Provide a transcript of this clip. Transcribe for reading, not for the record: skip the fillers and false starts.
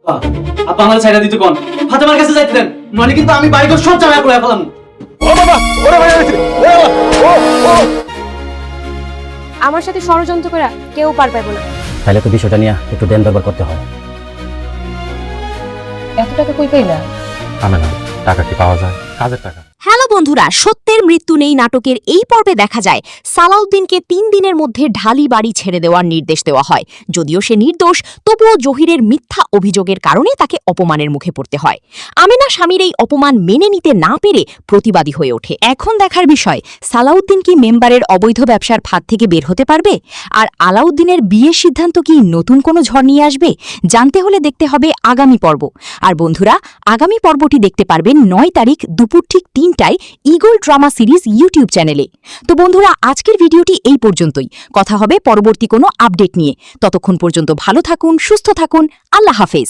আপা আমার ছাইড়া দিতে কোন ফাতেমার কাছে যাইতে দেন, নইলে কিন্তু আমি বাড়িঘর সব জায়গা করে ফেলাম। ও বাবা, ওরে ভাই আইছে, ও ও ও আমার সাথে ষড়যন্ত্র করা কেউ পার পাইব না। তাহলে তো বিষয়টা নিয়ে একটু ধ্যান ব্যবহার করতে হয়। এত টাকা কই পাইলা? না না, টাকা কি পাওয়া যায়? কাজের টাকা। হ্যালো বন্ধুরা, সত্যের মৃত্যু নেই নাটকের এই পর্বে দেখা যায় সালাউদ্দিনকে ৩ দিনের মধ্যে ঢালি বাড়ি ছেড়ে দেওয়ার নির্দেশ দেওয়া হয়। যদিও সে নির্দোষ, তবুও জহিরের মিথ্যা অভিযোগের কারণে তাকে অপমানের মুখে পড়তে হয়। আমেনা স্বামীর এই অপমান মেনে নিতে না পেরে প্রতিবাদী হয়ে ওঠে। এখন দেখার বিষয়, সালাউদ্দিন কি মেম্বারের অবৈধ ব্যবসার ফাঁদ থেকে বের হতে পারবে? আর আলাউদ্দিনের বিয়ের সিদ্ধান্ত কি নতুন কোনো ঝড় নিয়ে আসবে? জানতে হলে দেখতে হবে আগামী পর্ব। আর বন্ধুরা, আগামী পর্বটি দেখতে পারবেন ৯ তারিখ দুপুর ঠিক ৩টায় ইগল ড্রামা সিরিজ ইউটিউব চ্যানেলে। তো বন্ধুরা, আজকের ভিডিওটি এই পর্যন্তই। কথা হবে পরবর্তী কোনো আপডেট নিয়ে। ততক্ষণ পর্যন্ত ভালো থাকুন, সুস্থ থাকুন। আল্লাহ হাফেজ।